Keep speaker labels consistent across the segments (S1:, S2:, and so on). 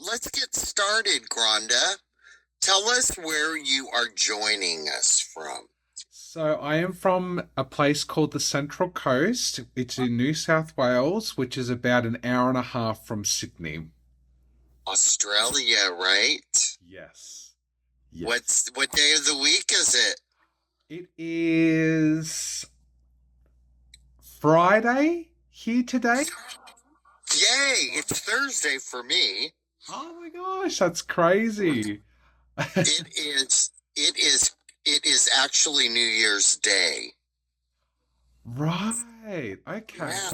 S1: let's get started, Granda. Tell us where you are joining us from.
S2: So I am from a place called the Central Coast. It's in New South Wales, which is about an hour and a half from Sydney.
S1: Australia, right?
S2: Yes. Yes.
S1: What day of the week is it?
S2: It is Friday here today.
S1: Yay, it's Thursday for me.
S2: Oh my gosh, that's crazy.
S1: It is it is actually New Year's Day.
S2: Right. Okay.
S1: Yeah.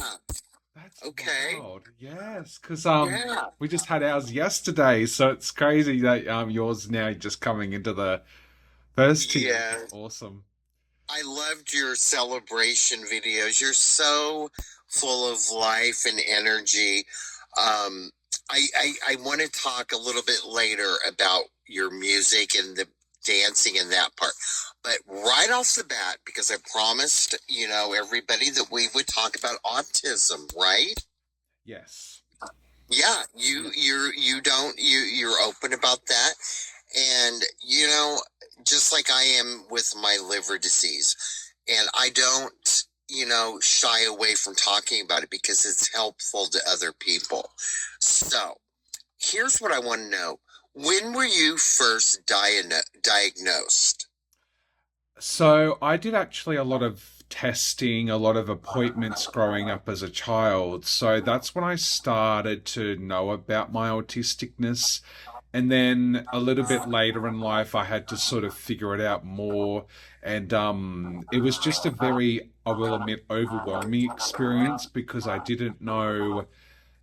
S2: That's
S1: Okay.
S2: wild. Yes, because
S1: Yeah.
S2: we just had ours yesterday, so it's crazy that yours now just coming into the first two.
S1: Yeah.
S2: That's awesome.
S1: I loved your celebration videos. You're so full of life and energy. Um, I want to talk a little bit later about your music and the dancing and that part. But right off the bat, because I promised, everybody that we would talk about autism, right?
S2: Yes.
S1: Yeah,
S2: Yeah.
S1: you don't you're open about that. And just like I am with my liver disease, and I don't, shy away from talking about it because it's helpful to other people. So, here's what I want to know. When were you first diagnosed?
S2: So I did actually a lot of testing, a lot of appointments growing up as a child. So that's when I started to know about my autisticness. And then a little bit later in life, I had to sort of figure it out more. And it was just a very, I will admit, overwhelming experience because I didn't know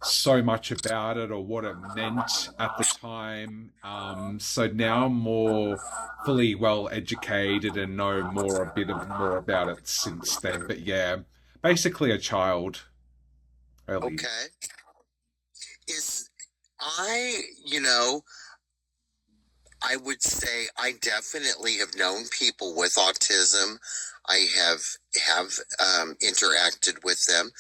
S2: so much about it or what it meant at the time. So now I'm more fully well educated and know more a bit of more about it since then. But yeah, basically a child early.
S1: Okay. Is I, you know, I would say I definitely have known people with autism. I have interacted with them,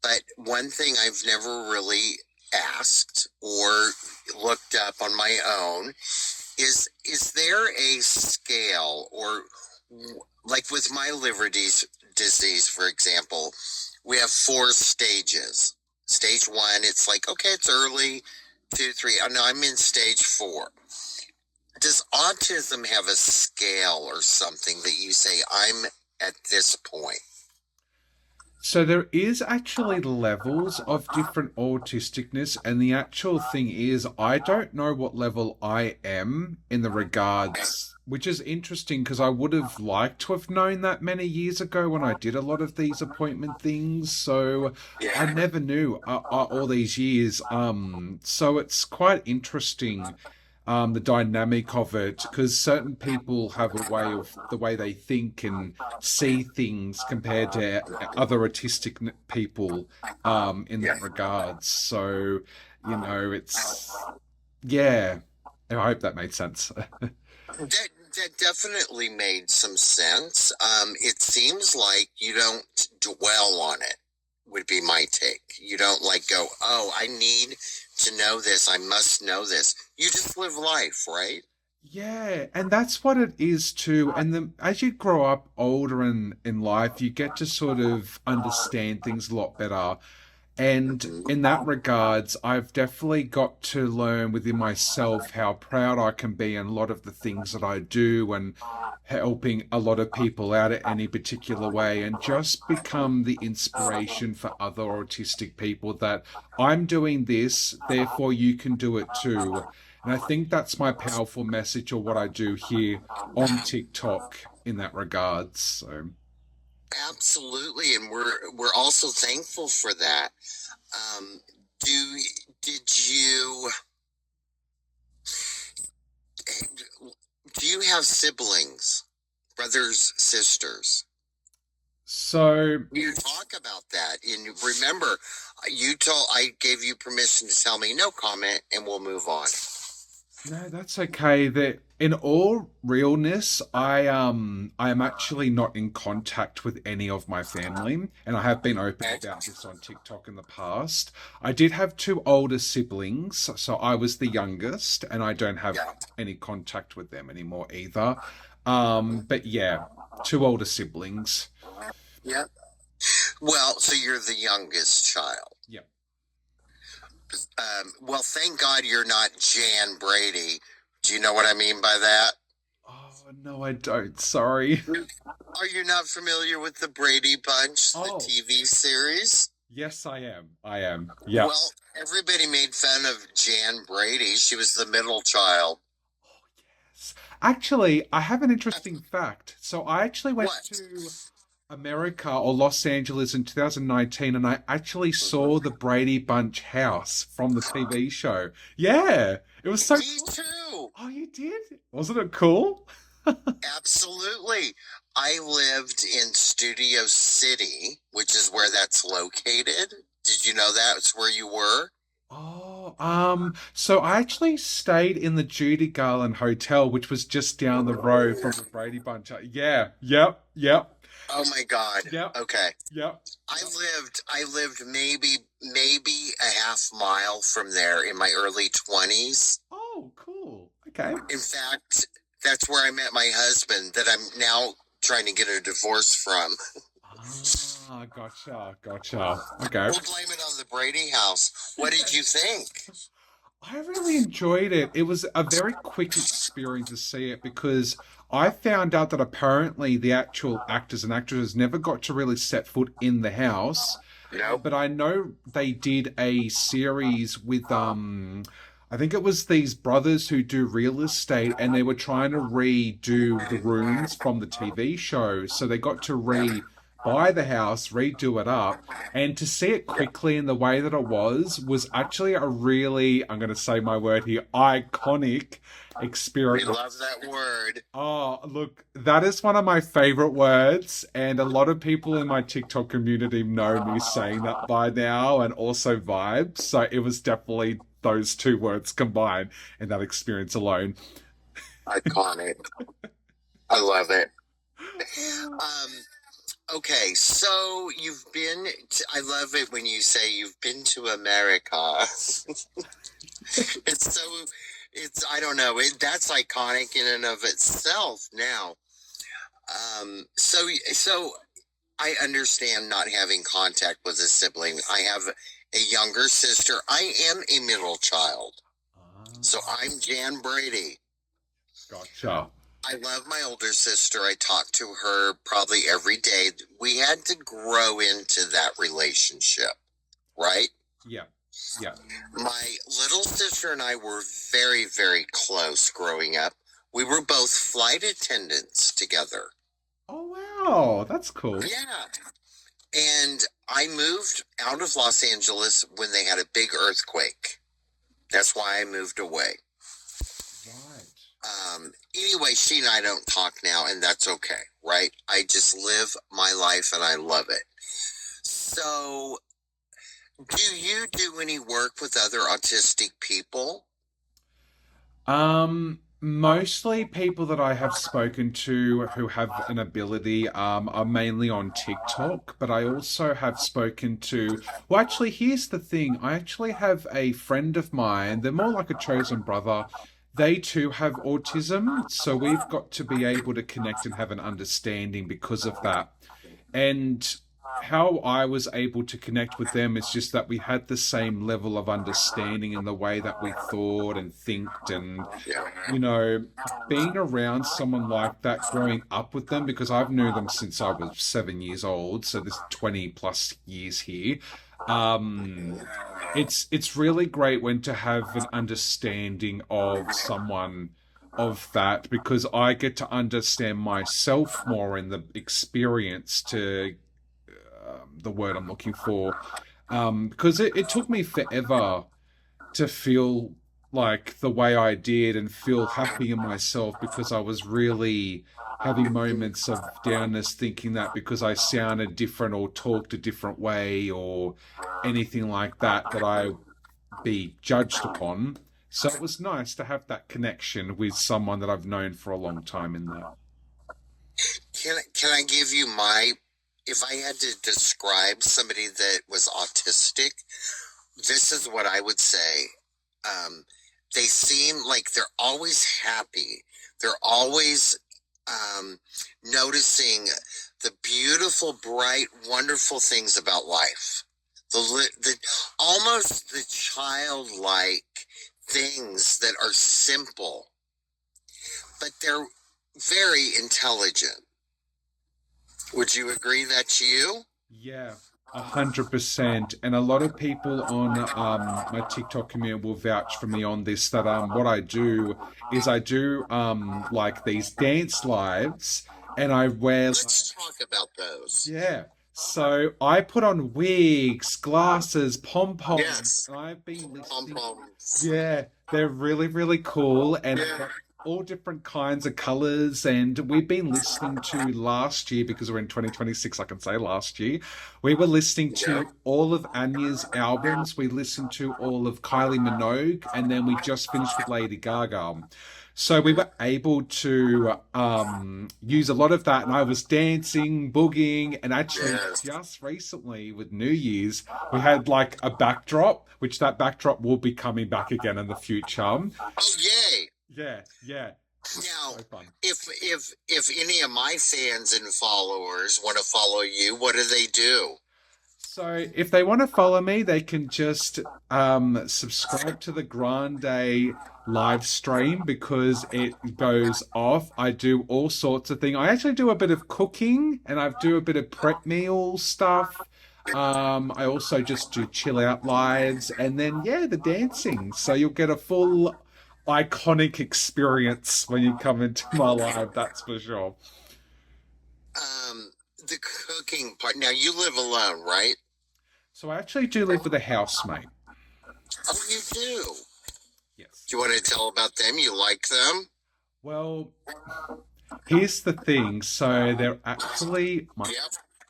S1: but one thing I've never really asked or looked up on my own is there a scale or like with my disease, for example, we have four stages. Stage one, it's like, okay, it's early. Two, three. Oh no, I'm in stage four. Does autism have a scale or something that you say I'm at this point?
S2: So there is actually levels of different autisticness, and the actual thing is, I don't know what level I am in the regards, which is interesting because I would have liked to have known that many years ago when I did a lot of these appointment things. So I
S1: Yeah.
S2: never knew all these years. So it's quite interesting the dynamic of it because certain people have a way of the way they think and see things compared to other autistic people in that regards. So, it's yeah. I hope that made sense.
S1: That definitely made some sense. It seems like you don't dwell on it, would be my take. You don't like go, oh, I need to know this. I must know this. You just live life, right?
S2: Yeah, and that's what it is too. And then as you grow up older in life, you get to sort of understand things a lot better. And in that regards, I've definitely got to learn within myself how proud I can be in a lot of the things that I do and helping a lot of people out in any particular way and just become the inspiration for other autistic people that I'm doing this, therefore you can do it too. And I think that's my powerful message or what I do here on TikTok in that regards. So.
S1: Absolutely, and we're also thankful for that. Um, do did you do you have siblings, brothers, sisters?
S2: So
S1: You talk about that, and remember, I gave you permission to tell me no comment, and we'll move on.
S2: No, that's okay. That in all realness, I am actually not in contact with any of my family, and I have been open
S1: Okay.
S2: about this on TikTok in the past. I did have two older siblings, so I was the youngest, and I don't have
S1: Yeah.
S2: any contact with them anymore either. But yeah, two older siblings.
S1: Yeah. Well, so you're the youngest child.
S2: Yeah.
S1: Well, thank God you're not Jan Brady. Do you know what I mean by that?
S2: Oh no, I don't. Sorry.
S1: Are you not familiar with the Brady Bunch, the
S2: Oh,
S1: TV series?
S2: yes, I am. I am. Yeah.
S1: Well, everybody made fun of Jan Brady. She was the middle child.
S2: Actually, I have an interesting fact. So I actually went
S1: What?
S2: to America or Los Angeles in 2019 and I actually saw the Brady Bunch house from the TV show. Yeah, it was so
S1: Me
S2: cool.
S1: too.
S2: Oh, you did? Wasn't it cool?
S1: Absolutely. I lived in Studio City, which is where that's located. Did you know that's where you were?
S2: Oh, so I actually stayed in the Judy Garland Hotel, which was just down the road from the Brady Bunch. Yeah,
S1: Oh my God.
S2: yep,
S1: Okay.
S2: yep.
S1: I lived maybe a half mile from there in my early 20s.
S2: Oh, cool. Okay.
S1: In fact, that's where I met my husband that I'm now trying to get a divorce from.
S2: Ah, gotcha. Okay.
S1: We'll blame it on the Brady house. What did you think?
S2: I really enjoyed it. It was a very quick experience to see it because I found out that apparently the actual actors and actresses never got to really set foot in the house.
S1: Nope.
S2: But I know they did a series with I think it was these brothers who do real estate and they were trying to redo the rooms from the TV show. So they got to buy the house, redo it up, and to see it quickly in the way that it was actually a really, I'm going to say my word here, iconic
S1: We love
S2: experience.
S1: that word.
S2: Oh, look, that is one of my favorite words, and a lot of people in my TikTok community know me saying that by now, and also vibes. So it was definitely those two words combined in that experience alone.
S1: Iconic. I love it. Um, okay, so I love it when you say you've been to America. It's so, I don't know, that's iconic in and of itself now. So I understand not having contact with a sibling. I have a younger sister. I am a middle child. So
S2: Ah,
S1: I'm Jan Brady.
S2: gotcha.
S1: I love my older sister. I talk to her probably every day. We had to grow into that relationship, right?
S2: Yeah, yeah.
S1: My little sister and I were very, very close growing up. We were both flight attendants together.
S2: Oh, wow, that's cool.
S1: Yeah. And I moved out of Los Angeles when they had a big earthquake. That's why I moved away.
S2: Right.
S1: Anyway, she and I don't talk now, and that's okay, right? I just live my life and I love it. So, do you do any work with other autistic people?
S2: Mostly people that I have spoken to who have an ability, are mainly on TikTok, but I also have spoken to, well, actually, here's the thing. I actually have a friend of mine, they're more like a chosen brother. They too have autism, so we've got to be able to connect and have an understanding because of that. And how I was able to connect with them is just that we had the same level of understanding in the way that we thought and thinked and
S1: Yeah.
S2: you know, being around someone like that, growing up with them, because I've known them since I was 7 years old, so there's 20 plus years here. Um, it's really great when to have an understanding of someone of that because I get to understand myself more in the experience to the word I'm looking for. Because it took me forever to feel like the way I did and feel happy in myself because I was really having moments of downness thinking that because I sounded different or talked a different way or anything like that that I be judged upon. So it was nice to have that connection with someone that I've known for a long time in that.
S1: Can I give you my, if I had to describe somebody that was autistic, this is what I would say. Um, they seem like they're always happy. They're always noticing the beautiful, bright, wonderful things about life. The almost the childlike things that are simple, but they're very intelligent. Would you agree that's you?
S2: Yeah, 100%. And a lot of people on my TikTok community will vouch for me on this that what I do is I do like these dance lives and I wear
S1: Let's talk about those.
S2: yeah. So I put on wigs, glasses, pom-poms,
S1: Yes,
S2: and I've been
S1: pom
S2: listening.
S1: poms.
S2: Yeah, they're really, really cool, and I've
S1: Yeah,
S2: got all different kinds of colors. And we've been listening to last year because we're in 2026, I can say last year. We were listening
S1: yeah.
S2: to all of Anya's albums. We listened to all of Kylie Minogue, and then we just finished with Lady Gaga. So we were able to use a lot of that, and I was dancing, boogieing, and actually
S1: Yes.
S2: just recently with New Year's, we had like a backdrop, which that backdrop will be coming back again in the future.
S1: Oh, yay!
S2: Yeah, yeah,
S1: Now,
S2: so fun.
S1: if any of my fans and followers want to follow you, what do they do?
S2: So if they want to follow me, they can just subscribe to the Grande live stream because it goes off. I do all sorts of things. I actually do a bit of cooking and I do a bit of prep meal stuff. I also just do chill out lives and then yeah, the dancing. So you'll get a full iconic experience when you come into my live, that's for sure.
S1: The cooking part. Now, you live alone, right?
S2: So I actually do live with a housemate.
S1: Oh, you do.
S2: Yes.
S1: Do you want to tell about them? You like them?
S2: Well, here's the thing. So they're actually
S1: Yep.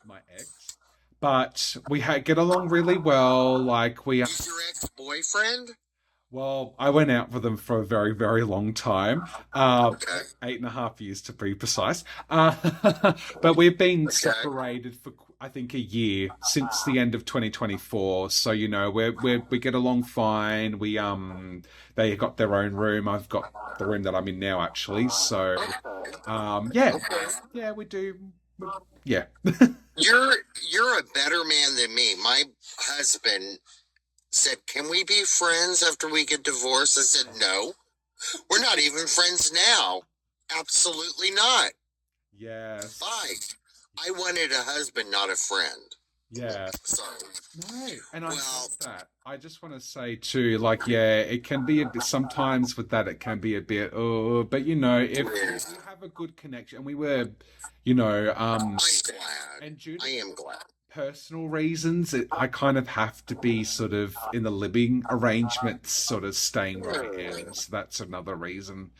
S2: my ex, but get along really well. Like we
S1: He's your ex-boyfriend?
S2: well, I went out with them for a very, very long time.
S1: Okay.
S2: 8.5 years to be precise. But we've been
S1: Okay.
S2: separated for I think a year since the end of 2024. So you know we get along fine. We they got their own room. I've got the room that I'm in now actually. So
S1: Okay.
S2: yeah,
S1: Okay.
S2: yeah we do. Yeah.
S1: You're you're a better man than me. My husband said, "Can we be friends after we get divorced?" I said, "No. We're not even friends now. Absolutely not.
S2: Yes.
S1: Bye. I wanted a husband, not a friend."
S2: Yeah.
S1: Sorry.
S2: No, and I
S1: Well,
S2: get that. I just want to say too, like, yeah, it can be a bit sometimes with that, it can be a bit, oh, but you know, if
S1: yes.
S2: you have a good connection, and we were, you know,
S1: I'm glad.
S2: and due to
S1: I am glad.
S2: personal reasons, I kind of have to be sort of in the living arrangements, sort of staying where I am. So that's another reason,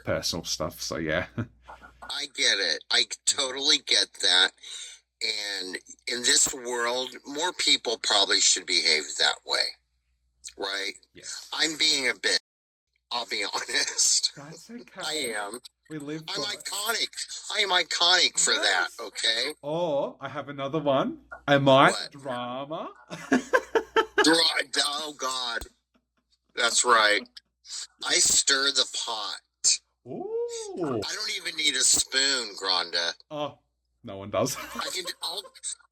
S2: personal stuff. So yeah.
S1: I get it. I totally get that. And in this world, more people probably should behave that way, right?
S2: Yes.
S1: I'm being a bit, I'll be honest.
S2: That's
S1: I
S2: okay.
S1: am.
S2: We live
S1: I'm
S2: for it.
S1: iconic. I am iconic for that,
S2: Yes.
S1: okay?
S2: Or I have another one. Am I the
S1: What?
S2: drama?
S1: Oh, God. That's right. I stir the pot.
S2: Ooh.
S1: I don't even need a spoon, Granda.
S2: Oh, no one does.
S1: I can.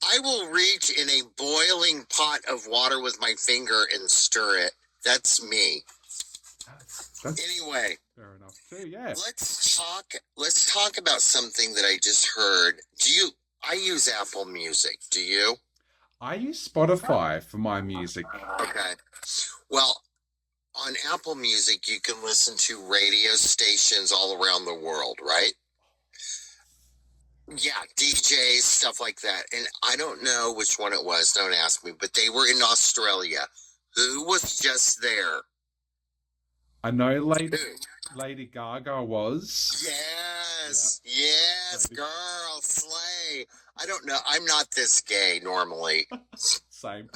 S1: I will reach in a boiling pot of water with my finger and stir it. That's me.
S2: That's
S1: Anyway,
S2: fair enough too. Yeah.
S1: Let's talk about something that I just heard. I use Apple Music. Do you?
S2: I use Spotify for my music.
S1: Okay. Well, on Apple Music, you can listen to radio stations all around the world, right? Yeah, DJs, stuff like that. And I don't know which one it was, don't ask me, but they were in Australia. Who was just there?
S2: I know
S1: Who?
S2: Lady Gaga was.
S1: Yes,
S2: Yeah.
S1: yes,
S2: Lady
S1: girl, slay. I don't know. I'm not this gay normally.
S2: Same.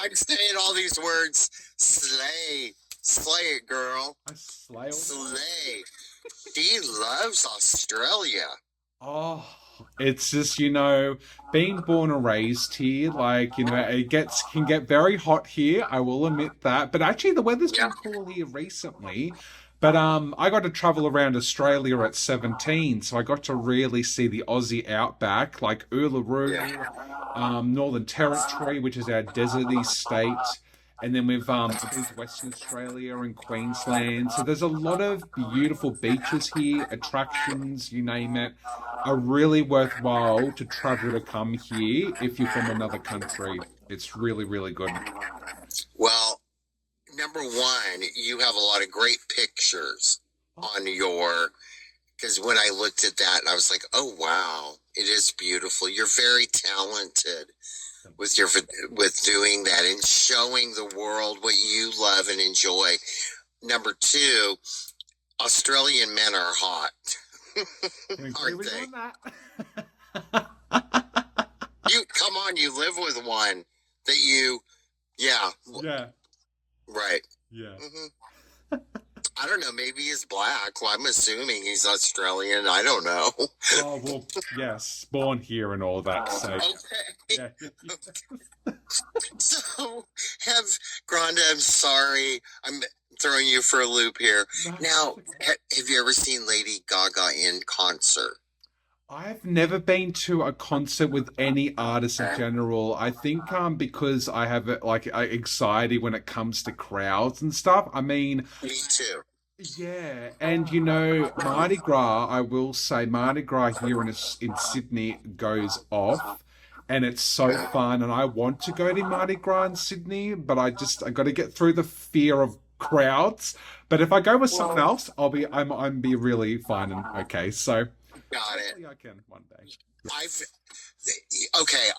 S1: I'm saying all these words, slay. Slay it, girl.
S2: I slay all the time.
S1: Slay. She loves Australia.
S2: Oh, it's just, being born and raised here, like, it can get very hot here, I will admit that. But actually the weather's
S1: Yeah.
S2: been cool here recently. But I got to travel around Australia at 17, so I got to really see the Aussie outback, like
S1: Yeah.
S2: Uluru, Northern Territory, which is our deserty state. And then I've been to Western Australia and Queensland. So there's a lot of beautiful beaches here, attractions, you name it, are really worthwhile to travel to come here if you're from another country. It's really, really good.
S1: Well, number one, you have a lot of great pictures
S2: Oh,
S1: on your, because when I looked at that, I was like, oh, wow, it is beautiful. You're very talented with your with doing that and showing the world what you love and enjoy. Number two, Australian men are hot,
S2: can agree
S1: aren't
S2: with you
S1: they?
S2: on that.
S1: You come on, you live with one that you, yeah,
S2: Yeah,
S1: right.
S2: yeah.
S1: Hmm. I don't know. Maybe he's black. Well, I'm assuming he's Australian. I don't know.
S2: Oh, well, yes, born here and all that. So,
S1: Okay.
S2: yeah, yeah, yeah.
S1: So, have Granda, I'm sorry. I'm throwing you for a loop here.
S2: No,
S1: Now,
S2: that's okay.
S1: have you ever seen Lady Gaga in concert?
S2: I've never been to a concert with any artist in general. I think because I have like anxiety when it comes to crowds and stuff. I mean,
S1: Me too.
S2: yeah, and Mardi Gras, I will say Mardi Gras here in Sydney goes off and it's so fun and I want to go to Mardi Gras in Sydney, but I got to get through the fear of crowds. But if I go with someone else, I'm be really fine and okay. So
S1: Got it.
S2: hopefully I can one day.
S1: I've okay.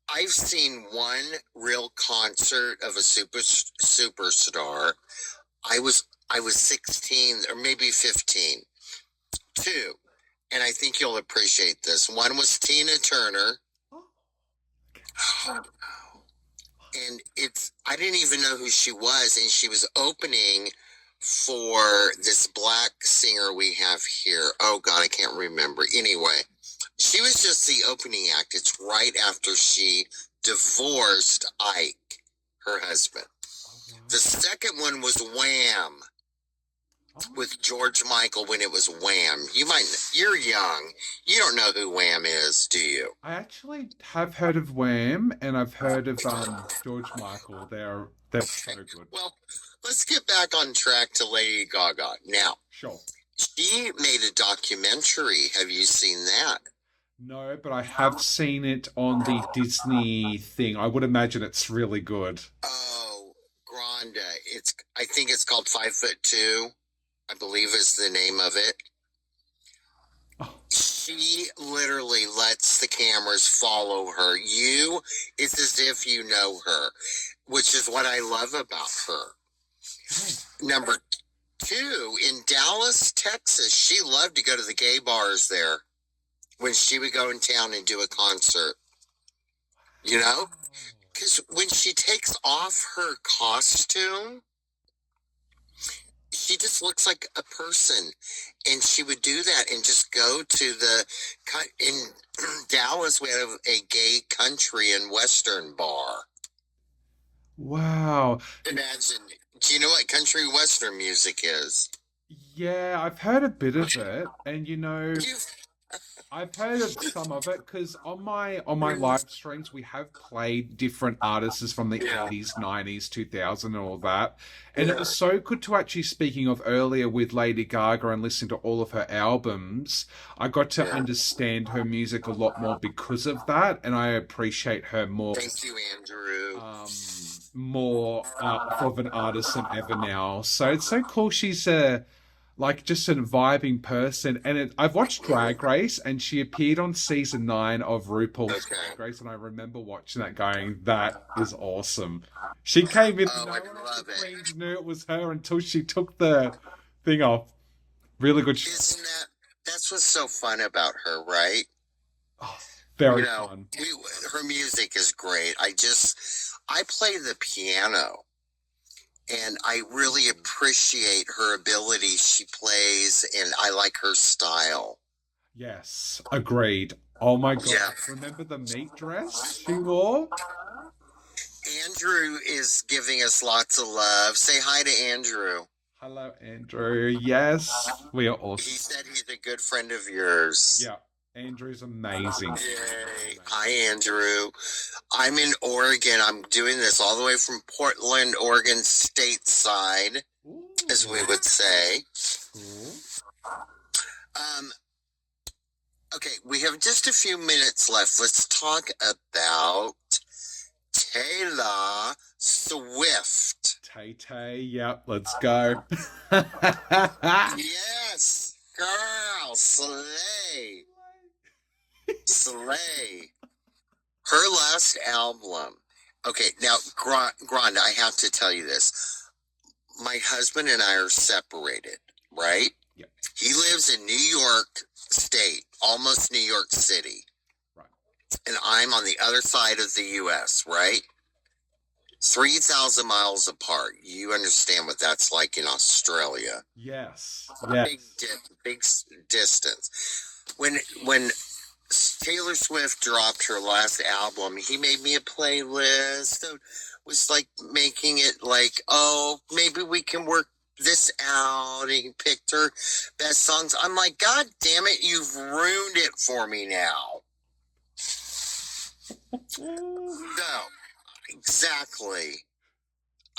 S1: I've seen one real concert of a superstar. I was 16 or maybe 15. Two, and I think you'll appreciate this. One was Tina Turner,
S2: Oh,
S1: and I didn't even know who she was, and she was opening for this black singer we have here. Oh God, I can't remember. Anyway, she was just the opening act. It's right after she divorced Ike, her husband.
S2: oh wow.
S1: The second one was Wham
S2: Oh,
S1: with George Michael when it was Wham. You're young. You don't know who Wham is, do you?
S2: I actually have heard of Wham and I've heard of George Michael. They're so
S1: Okay.
S2: good.
S1: Well, let's get back on track to Lady Gaga. Now,
S2: Sure.
S1: she made a documentary. Have you seen that?
S2: No, but I have seen it on the Disney thing. I would imagine it's really good.
S1: Oh, Granda. I think it's called 5'2", I believe is the name of it.
S2: Oh,
S1: She literally lets the cameras follow her. It's as if you know her, which is what I love about her.
S2: oh,
S1: Number two, in Dallas, Texas, she loved to go to the gay bars there when she would go in town and do a concert. You know? Because when she takes off her costume, she just looks like a person. And she would do that and just go to in Dallas, we have a gay country and western bar.
S2: wow.
S1: Imagine, do you know what country western music is?
S2: Yeah, I've heard a bit of it, and
S1: You,
S2: I've heard of some of it because on my live streams we have played different artists from the
S1: yeah,
S2: 80s, 90s, 2000 and all that. And it
S1: yeah,
S2: was so good to actually speaking of earlier with Lady Gaga and listening to all of her albums, I got to
S1: yeah.
S2: understand her music a lot more because of that and I appreciate her
S1: Thank you, Andrew.
S2: more of an artist than ever now. So it's so cool she's like just a vibing person. And I've watched Drag Race, and she appeared on season 9 of RuPaul's Drag
S1: Okay.
S2: Race, and I remember watching that, going, "That is awesome." She came in,
S1: Oh,
S2: no
S1: I
S2: one else the
S1: love it.
S2: Queens knew it was her until she took the thing off. Really good show.
S1: Isn't that's what's so fun about her, right?
S2: Oh,
S1: You
S2: very
S1: know,
S2: fun.
S1: her music is great. I play the piano, and I really appreciate her ability. She plays, and I like her style.
S2: Yes, agreed. Oh my
S1: Yeah.
S2: God. Remember the meat dress she wore?
S1: Andrew is giving us lots of love. Say hi to Andrew.
S2: Hello, Andrew. Yes, we are
S1: He
S2: awesome.
S1: said he's a good friend of yours.
S2: Yeah, Andrew's amazing. Andrew's
S1: Yay. Hi,
S2: amazing.
S1: Andrew. I'm in Oregon. I'm doing this all the way from Portland, Oregon, stateside, as we
S2: Ooh,
S1: would say.
S2: cool.
S1: Um, okay, we have just a few minutes left. Let's talk about Taylor Swift.
S2: Tay Tay, yep, let's go.
S1: Yes, girl, slay, slay. Her last album. Okay, now, Granda, I have to tell you this. My husband and I are separated, right?
S2: Yep,
S1: He lives in New York State, almost New York City,
S2: right.
S1: and I'm on the other side of the U.S., right? 3,000 miles apart. You understand what that's like in Australia.
S2: Yes,
S1: Big,
S2: yes.
S1: big distance. When Taylor Swift dropped her last album, he made me a playlist. So was like making it like, oh, maybe we can work this out. And he picked her best songs. I'm like, God damn it, you've ruined it for me now. No, exactly.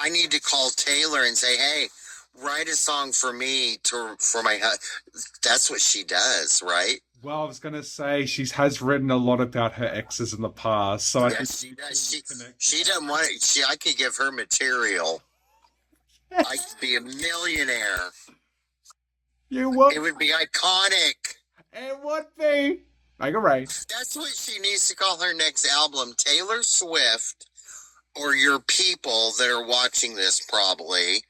S1: I need to call Taylor and say, hey, write a song for me for my that's what she does, right?
S2: Well, I was going to say she has written a lot about her exes in the past, so I think
S1: Yes, she
S2: you
S1: does.
S2: two would connect with
S1: She
S2: that.
S1: doesn't want it. I could give her material. I could be a millionaire.
S2: You would,
S1: It would be iconic.
S2: it would be. Make a rain.
S1: That's what she needs to call her next album, Taylor Swift, or your people that are watching this probably.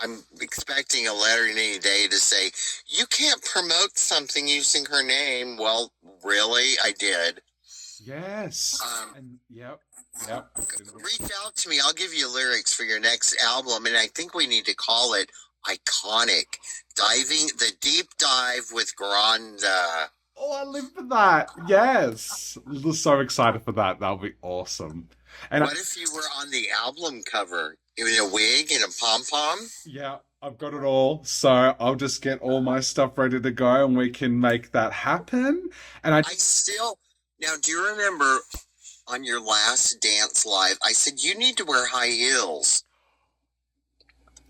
S1: I'm expecting a letter any day to say, you can't promote something using her name. Well, really? I did.
S2: Yes.
S1: Um,
S2: And yep, yep.
S1: Reach out to me. I'll give you lyrics for your next album. And I think we need to call it Iconic. Diving the Deep Dive with Granda.
S2: Oh, I live for that. Yes. I'm so excited for that. That'll be awesome. And I,
S1: What if you were on the album cover in a wig and a pom pom?
S2: yeah, I've got it all. So I'll just get all my stuff ready to go and we can make that happen. And I,
S1: I still. Now, do you remember on your last dance live, I said you need to wear high heels?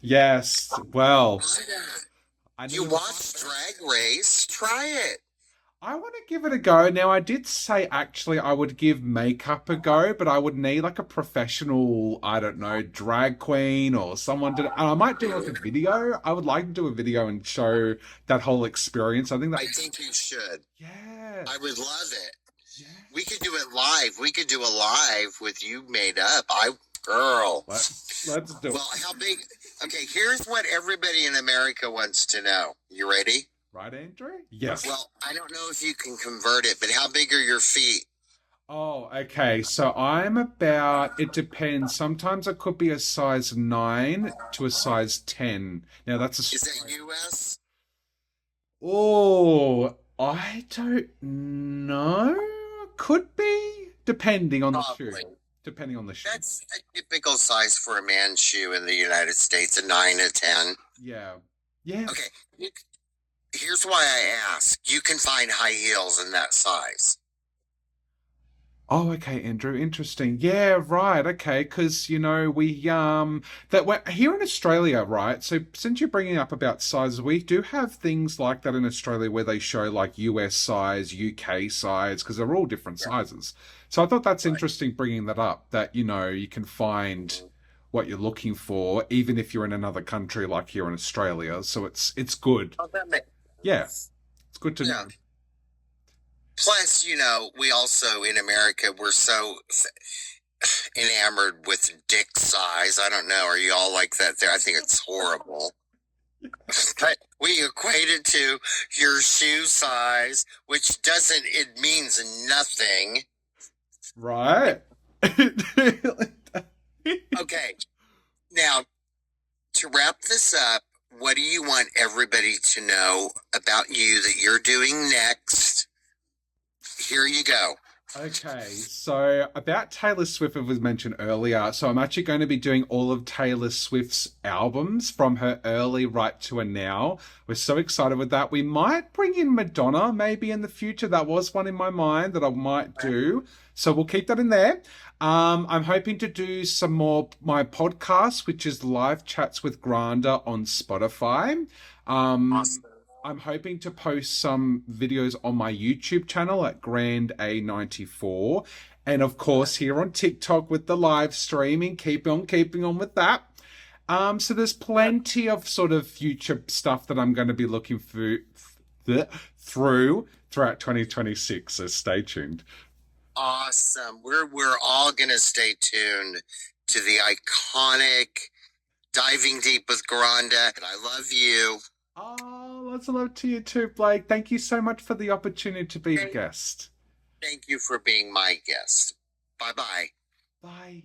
S2: yes, well, I need
S1: You
S2: to
S1: watch Drag Race? Try it.
S2: I want to give it a go. Now, I did say actually I would give makeup a go, but I would need like a professional, I don't know, drag queen or someone to, and I might do like a video. I would like to do a video and show that whole experience. I think that,
S1: I think you should.
S2: yeah,
S1: I would love it.
S2: yeah.
S1: We could do it live. We could do a live with you made up. Girl.
S2: Let's do
S1: Well,
S2: it.
S1: how big? Okay, here's what everybody in America wants to know. You ready?
S2: Right, Andrew? Yes.
S1: Well, I don't know if you can convert it, but how big are your feet?
S2: Oh, okay. So I'm about, it depends. Sometimes I could be a size 9 to a size 10. Now that's
S1: Is that
S2: Australian.
S1: US?
S2: Oh, I don't know. Could be, depending on the shoe.
S1: Probably.
S2: Depending on the shoe.
S1: That's a typical size for a man's shoe in the United States, a 9 to 10.
S2: Yeah. Yeah.
S1: Okay, here's why I ask. You can find high heels in that size.
S2: Oh, okay, Andrew. Interesting. Yeah, right. Okay, because we that we're here in Australia, right? So since you're bringing up about sizes, we do have things like that in Australia where they show like US size, UK size, because they're all different
S1: Yeah,
S2: sizes. So I thought that's
S1: right.
S2: interesting bringing that up. That you can find what you're looking for even if you're in another country like here in Australia. So it's good.
S1: Oh, that makes
S2: Yeah,
S1: sense.
S2: it's good to
S1: Yeah.
S2: know.
S1: Plus, we also in America, we're so enamored with dick size. I don't know. Are you all like that there? I think it's horrible. But we equate it to your shoe size, which it means nothing.
S2: Right?
S1: Okay. Now, to wrap this up, what do you want everybody to know about you that you're doing next? Here you go.
S2: Okay, so about Taylor Swift, it was mentioned earlier. So I'm actually going to be doing all of Taylor Swift's albums from her early right to a now. We're so excited with that. We might bring in Madonna maybe in the future. That was one in my mind that I might do. So we'll keep that in there. I'm hoping to do some more my podcast, which is live chats with Granda on Spotify. Um,
S1: Awesome.
S2: I'm hoping to post some videos on my YouTube channel at Grand A94. And of course, here on TikTok with the live streaming. Keeping on with that. So there's plenty of sort of future stuff that I'm going to be looking throughout 2026. So stay tuned.
S1: Awesome. We're all gonna stay tuned to the iconic Diving Deep with Granda. And I love you.
S2: Oh, lots of love to you too, Blake. Thank you so much for the opportunity to be a guest.
S1: Thank you for being my guest. Bye bye.
S2: Bye.